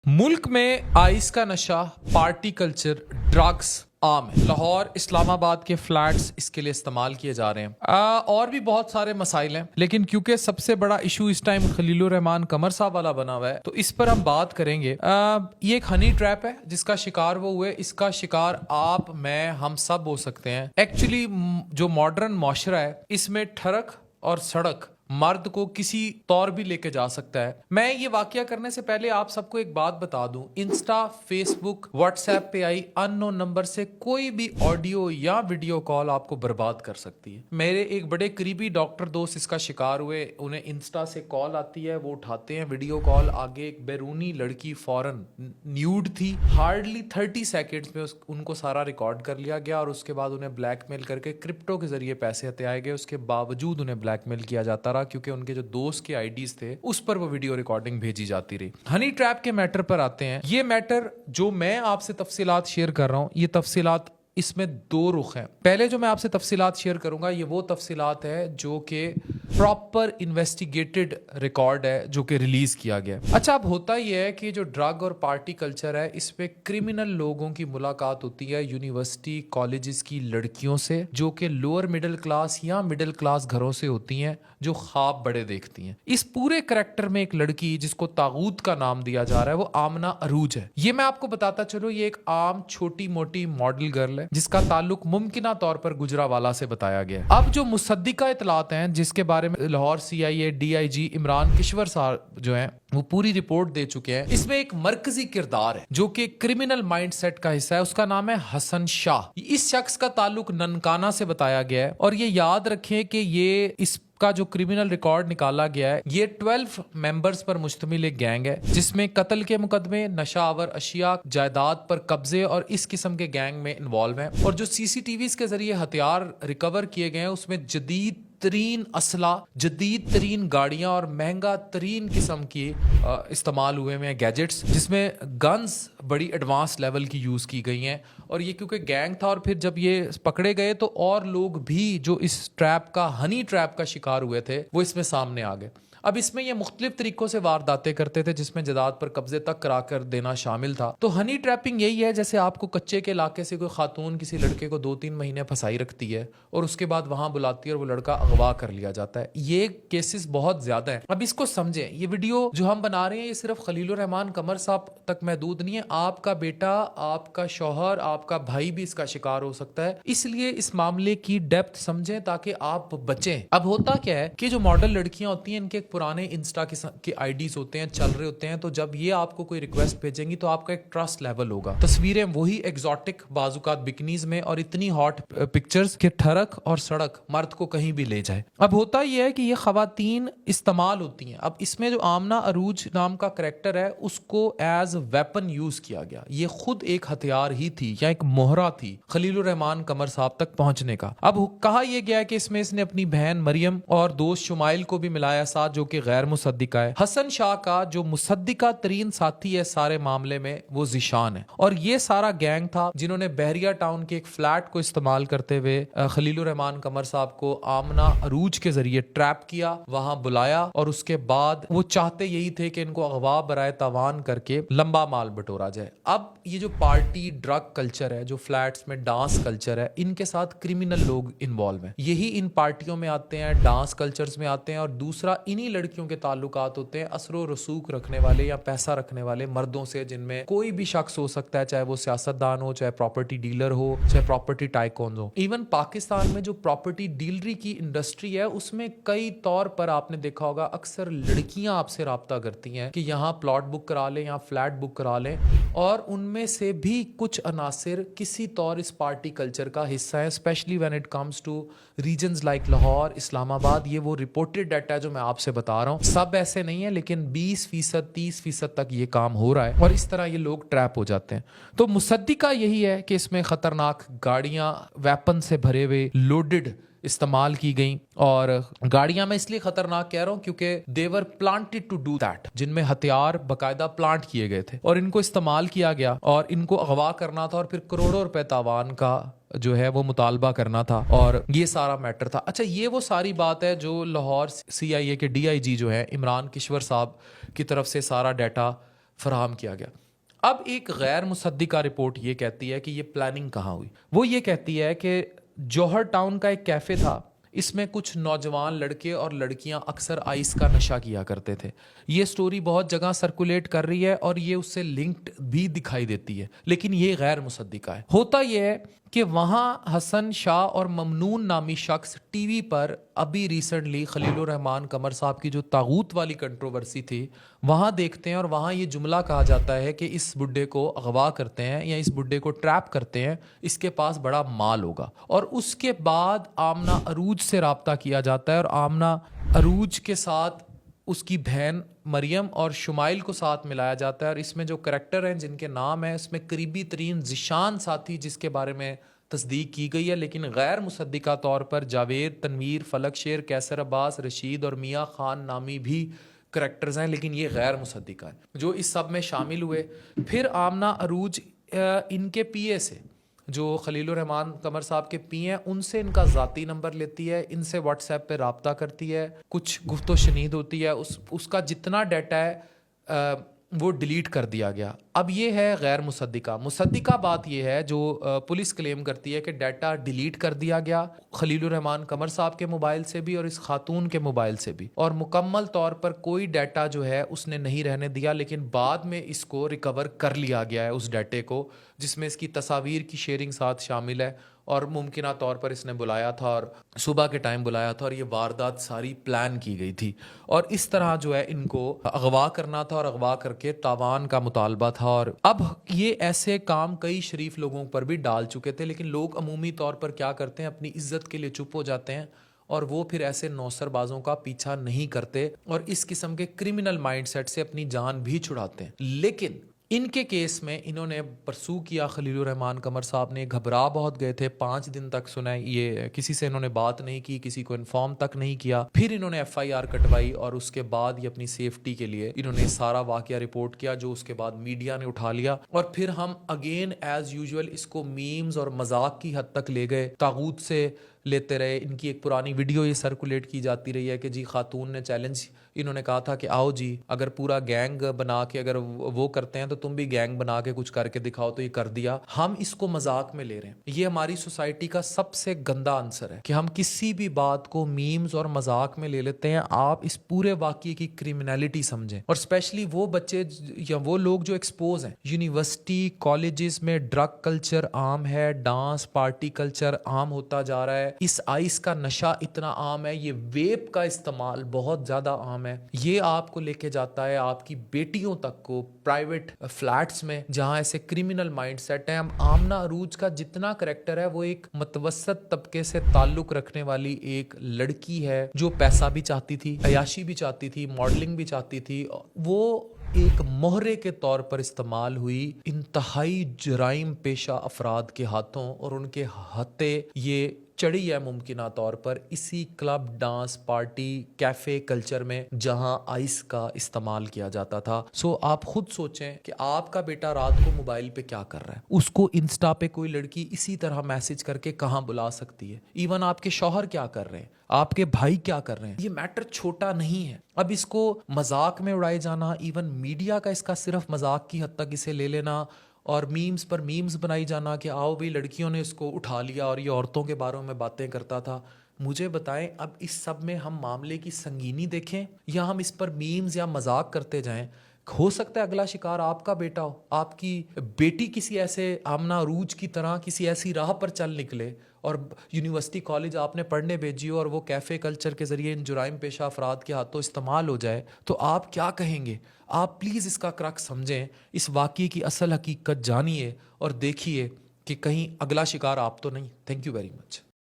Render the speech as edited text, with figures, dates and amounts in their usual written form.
मुल्क में आइस का नशा, पार्टी कल्चर, ड्रग्स आम है। लाहौर, इस्लामाबाद के फ्लैट्स इसके लिए इस्तेमाल किए जा रहे हैं। और भी बहुत सारे मसाइल हैं, लेकिन क्योंकि सबसे बड़ा इशू इस टाइम खलीलुर रहमान कमर साहब वाला बना हुआ है, तो इस पर हम बात करेंगे। ये एक हनी ट्रैप है जिसका शिकार वो हुए। इसका शिकार आप, मैं, हम सब हो सकते हैं। एक्चुअली जो मॉडर्न माशरा है, इसमें ठरक और सड़क मर्द को किसी तौर भी लेके जा सकता है। मैं ये वाकया करने से पहले आप सबको एक बात बता दूं, इंस्टा, फेसबुक, व्हाट्सएप पे आई अननोन नंबर से कोई भी ऑडियो या वीडियो कॉल आपको बर्बाद कर सकती है। मेरे एक बड़े करीबी डॉक्टर दोस्त इसका शिकार हुए। उन्हें इंस्टा से कॉल आती है, वो उठाते हैं वीडियो कॉल। आगे एक बैरूनी लड़की फौरन न्यूड थी। हार्डली 30 सेकेंड्स में उनको सारा रिकॉर्ड कर लिया गया और उसके बाद उन्हें ब्लैकमेल करके क्रिप्टो के जरिए पैसे हथियाए गए। उसके बावजूद उन्हें ब्लैकमेल किया जाता रहा क्योंकि उनके जो दोस्त के आईडीज थे उस पर वो वीडियो रिकॉर्डिंग भेजी जाती रही। हनी ट्रैप के मैटर पर आते हैं। ये मैटर जो मैं आपसे तफसीलात शेयर कर रहा हूं, ये तफसीलात, इसमें दो रुख हैं। पहले जो मैं आपसे तफसीलात शेयर करूंगा, ये वो तफसीलात है जो कि प्रॉपर इन्वेस्टिगेटेड रिकॉर्ड है जो कि रिलीज किया गया। अच्छा, अब होता यह है कि जो ड्रग और पार्टी कल्चर है, इसमें क्रिमिनल लोगों की मुलाकात होती है यूनिवर्सिटी कॉलेजेस की लड़कियों से, जो कि लोअर मिडिल क्लास या मिडिल क्लास घरों से होती हैं, जो ख्वाब बड़े देखती हैं। इस पूरे करैक्टर में एक लड़की जिसको तागूत का नाम दिया जा रहा है, वो आमना अरूज है। ये मैं आपको बताता चलूं, ये एक आम छोटी मोटी मॉडल गर्ल है जिसका ताल्लुक मुमकिना तौर पर गुजरावाला से बताया गया है। अब जो मुसद्दिका इतलात हैं, जिसके बारे में लाहौर CIA DIG इमरान किश्वर साहब जो हैं, वो पूरी रिपोर्ट दे चुके हैं। इसमें एक मरकजी किरदार है जो कि क्रिमिनल माइंडसेट का हिस्सा है। उसका नाम है हसन शाह। इस शख्स का ताल्लुक ननकाना से बताया गया है और ये याद रखें कि ये इसका जो क्रिमिनल रिकॉर्ड निकाला गया है, ये 12 मेंबर्स पर मुश्तमिल एक गैंग है जिसमें कत्ल के मुकदमे, नशावर अशिया, जायदाद पर कब्जे और इस किस्म के गैंग में इन्वॉल्व हैं। और जो CCTVs के जरिए हथियार रिकवर किए गए हैं, उसमें जदीद तरीन असला, जदीद तरीन गाड़ियां और महंगा तरीन किस्म की इस्तेमाल हुए हैं गैजेट्स, जिसमें गन्स बड़ी एडवांस लेवल की यूज की गई हैं। और ये क्योंकि गैंग था और फिर जब ये पकड़े गए तो और लोग भी जो इस ट्रैप का, हनी ट्रैप का शिकार हुए थे, वो इसमें सामने आ गए। अब इसमें ये मुख्तलिफ तरीकों से वारदातें करते थे जिसमें जायदाद पर कब्जे तक कराकर देना शामिल था। तो हनी ट्रैपिंग यही है, जैसे आपको कच्चे के इलाके से कोई खातून किसी लड़के को 2-3 महीने फंसाई रखती है और उसके बाद वहां बुलाती है और वो लड़का अगवा कर लिया जाता है। ये केसेस बहुत ज्यादा है। अब इसको समझें, ये वीडियो जो हम बना रहे हैं ये सिर्फ खलीलुर रहमान कमर साहब तक महदूद नहीं है। आपका बेटा, आपका शौहर, आपका भाई भी इसका शिकार हो सकता है। इसलिए इस मामले की डेप्थ समझें ताकि आप बचें। अब होता क्या है कि जो मॉडल लड़कियां होती हैं, इनके पुराने इंस्टा के आईडीज होते हैं, चल रहे होते हैं, तो जब ये आपको कोई रिक्वेस्ट भेजेंगी तो आपका एक ट्रस्ट लेवल होगा। तस्वीरें वही एग्जॉटिक बाजुकात बिकनीज में और इतनी हॉट पिक्चर्स के ठरक और सड़क मर्द को कहीं भी ले जाए। अब होता यह है कि ये खवातीन इस्तेमाल होती हैं। अब इसमें जो आमना अरूज नाम का करेक्टर है, उसको एज वेपन यूज किया गया। ये खुद एक हथियार ही थी या एक मोहरा थी खलीलुर रहमान कमर साहब तक पहुंचने का। अब कहा यह गया है कि इसमें इसने अपनी बहन मरियम और दोस्त शुमाइल को भी मिलाया साथ, जो कि गैर मुसद्दिका है। हसन शाह का जो मुसद्दिका तरीन साथी है सारे मामले में, वो जिशान है। और ये सारा गैंग था जिन्होंने बहरिया टाउन के एक फ्लैट को इस्तेमाल करते हुए खलीलुर रहमान कमर साहब को आमना अरूज के जरिए ट्रैप किया, वहां बुलाया और उसके बाद वो चाहते यही थे कि इनको अगवा बराए तावान करके लंबा माल बटोरा जाए। अब ये जो पार्टी ड्रग कल्चर है, जो फ्लैट्स में डांस कल्चर है, इनके साथ क्रिमिनल लोग इन्वॉल्व हैं। यही इन पार्टियों में आते हैं, डांस कल्चर्स में आते हैं। और दूसरा, इन्हीं लड़कियों के ताल्लुकात होते हैं असरो रसूख रखने वाले या पैसा रखने वाले मर्दों से, जिनमें कोई भी शख्स हो सकता है, चाहे वो सियासतदान हो, चाहे प्रॉपर्टी डीलर हो, चाहे प्रॉपर्टी टाइकॉन हो। इवन पाकिस्तान में जो प्रॉपर्टी डीलरी की इंडस्ट्री है, उसमें कई तौर पर आपने देखा होगा अक्सर लड़कियां आपसे राब्ता करती हैं कि यहाँ प्लॉट बुक करा लें या फ्लैट बुक करा लें, और उनमें से भी कुछ अनासिर किसी तौर इस पार्टी कल्चर का हिस्सा है, specially when it comes two reasons like Lahore, Islamabad. ये वो रिपोर्टेड डाटा है जो मैं आपसे बता रहा हूँ। सब ऐसे नहीं है, लेकिन 20%, 30% तक ये काम हो रहा है और इस तरह ये लोग ट्रैप हो जाते हैं। तो मुसद्दिका यही है कि इसमें खतरनाक गाड़ियां, वेपन से भरे हुए, लोडेड इस्तेमाल की गई। और गाड़ियां मैं इसलिए खतरनाक कह रहा हूं क्योंकि देवर प्लांटेड टू डू दैट, जिनमें हथियार बकायदा प्लांट किए गए थे और इनको इस्तेमाल किया गया और इनको अगवा करना था और फिर करोड़ों रुपए तावान का जो है वो मुतालबा करना था। और ये सारा मैटर था। अच्छा, ये वो सारी बात है जो लाहौर CIA के DIG जो है इमरान किश्वर साहब की तरफ से सारा डाटा फराहम किया गया। अब एक गैर मुसद्दिका रिपोर्ट ये कहती है कि ये प्लानिंग कहाँ हुई। वो ये कहती है कि जौहर टाउन का एक कैफ़े था, इसमें कुछ नौजवान लड़के और लड़कियां अक्सर आइस का नशा किया करते थे। ये स्टोरी बहुत जगह सर्कुलेट कर रही है और ये उससे लिंक्ड भी दिखाई देती है, लेकिन ये गैर मुसद्दिका है। होता यह है कि वहाँ हसन शाह और ममनून नामी शख्स टीवी पर अभी रिसेंटली खलीलुर रहमान कमर साहब की जो तागूत वाली कंट्रोवर्सी थी वहाँ देखते हैं, और वहाँ ये जुमला कहा जाता है कि इस बुड्ढे को अगवा करते हैं या इस बुड्ढे को ट्रैप करते हैं, इसके पास बड़ा माल होगा। और उसके बाद आमना अरूज से रब्ता किया जाता है और आमना अरूज के साथ उसकी बहन मरियम और शुमाइल को साथ मिलाया जाता है। और इसमें जो करैक्टर हैं जिनके नाम है, इसमें करीबी तरीन जिशान साथी जिसके बारे में तस्दीक की गई है, लेकिन गैर मुसद्दिका तौर पर जावेद, तनवीर, फलक शेर, कैसर अब्बास, रशीद और मियाँ खान नामी भी करैक्टर्स हैं, लेकिन ये गैर मुसद्दिका है जो इस सब में शामिल हुए। फिर आमना अरूज इनके पीए से, जो खलीलुर रहमान कमर साहब के पी हैं, उनसे इनका ज़ाती नंबर लेती है, इनसे व्हाट्सएप पे रब्ता करती है, कुछ गुफ्तो शनीद होती है, उसका जितना डाटा है वो डिलीट कर दिया गया। अब ये है गैर मुसद्दिका। मुसद्दिका बात ये है जो पुलिस क्लेम करती है कि डाटा डिलीट कर दिया गया खलीलुर रहमान कमर साहब के मोबाइल से भी और इस खातून के मोबाइल से भी, और मुकम्मल तौर पर कोई डाटा जो है उसने नहीं रहने दिया, लेकिन बाद में इसको रिकवर कर लिया गया है उस डाटे को, जिसमें इसकी तस्वीर की शेयरिंग साथ शामिल है। और मुमकिना तौर पर इसने बुलाया था और सुबह के टाइम बुलाया था, और ये वारदात सारी प्लान की गई थी। और इस तरह जो है इनको अगवा करना था और अगवा करके तावान का मुतालबा था। और अब ये ऐसे काम कई शरीफ लोगों पर भी डाल चुके थे, लेकिन लोग अमूमी तौर पर क्या करते हैं, अपनी इज्जत के लिए चुप हो जाते हैं और वो फिर ऐसे नौसरबाजों का पीछा नहीं करते और इस किस्म के क्रिमिनल माइंडसेट से अपनी जान भी छुड़ाते हैं। लेकिन इनके केस में इन्होंने परसू किया, खलीलुर रहमान कमर साहब ने घबरा बहुत गए थे, 5 दिन तक सुना ये, किसी से इन्होंने बात नहीं की, किसी को इन्फॉर्म तक नहीं किया। फिर इन्होंने FIR कटवाई और उसके बाद ये अपनी सेफ्टी के लिए इन्होंने सारा वाकया रिपोर्ट किया, जो उसके बाद मीडिया ने उठा लिया। और फिर हम अगेन एज यूजुअल इसको मीम्स और मजाक की हद तक ले गए, तागूत से लेते रहे। इनकी एक पुरानी वीडियो ये सर्कुलेट की जाती रही है कि जी खातून ने चैलेंज, इन्होंने कहा था कि आओ जी, अगर पूरा गैंग बना के अगर वो करते हैं तो तुम भी गैंग बना के कुछ करके दिखाओ, तो ये कर दिया। हम इसको मजाक में ले रहे हैं। ये हमारी सोसाइटी का सबसे गंदा आंसर है कि हम किसी भी बात को मीम्स और मजाक में ले लेते हैं। आप इस पूरे वाकये की क्रिमिनलिटी समझें, और स्पेशली वो बच्चे या वो लोग जो एक्सपोज हैं। यूनिवर्सिटी कॉलेजेस में ड्रग कल्चर आम है, डांस पार्टी कल्चर आम होता जा रहा है, इस आइस का नशा इतना आम है, ये वेप का इस्तेमाल बहुत ज्यादा आम है। ये आपको लेके जाता है आपकी बेटियों तक को प्राइवेट फ्लैट्स में जहां ऐसे क्रिमिनल माइंडसेट है। आमना अरूज का जितना करैक्टर है वो एक मतवसत तबके से ताल्लुक रखने वाली एक लड़की है जो पैसा भी चाहती थी, अयाशी भी चाहती थी, मॉडलिंग भी चाहती थी। वो एक मोहरे के तौर पर इस्तेमाल हुई इंतहाई जराइम पेशा अफराद के हाथों, और उनके हत्थे ये चढ़ी है मुमकिना तौर पर इसी club, dance, party, cafe culture में जहां आइस का इस्तेमाल किया जाता था। सो आप खुद सोचें कि आपका बेटा रात को मोबाइल पे क्या कर रहा है। उसको इंस्टा पे कोई लड़की इसी तरह मैसेज करके कहां बुला सकती है। इवन आपके शौहर क्या कर रहे हैं, आपके भाई क्या कर रहे हैं, ये मैटर छोटा नहीं है। अब इसको मजाक में उड़ाए जाना, इवन मीडिया का इसका सिर्फ मजाक की हद तक इसे ले लेना और मीम्स पर मीम्स बनाई जाना कि आओ भाई लड़कियों ने इसको उठा लिया और ये औरतों के बारे में बातें करता था। मुझे बताएं, अब इस सब में हम मामले की संगीनी देखें या हम इस पर मीम्स या मजाक करते जाएं। हो सकता है अगला शिकार आपका बेटा हो, आपकी बेटी किसी ऐसे आमना अरूज की तरह किसी ऐसी राह पर चल निकले और यूनिवर्सिटी कॉलेज आपने पढ़ने भेजी हो और वो कैफ़े कल्चर के ज़रिए इन जुराइम पेशा अफराद के हाथों इस्तेमाल हो जाए, तो आप क्या कहेंगे। आप प्लीज़ इसका क्रक समझें, इस वाक़ये की असल हकीकत जानिए और देखिए कि कहीं अगला शिकार आप तो नहीं। Thank you very much.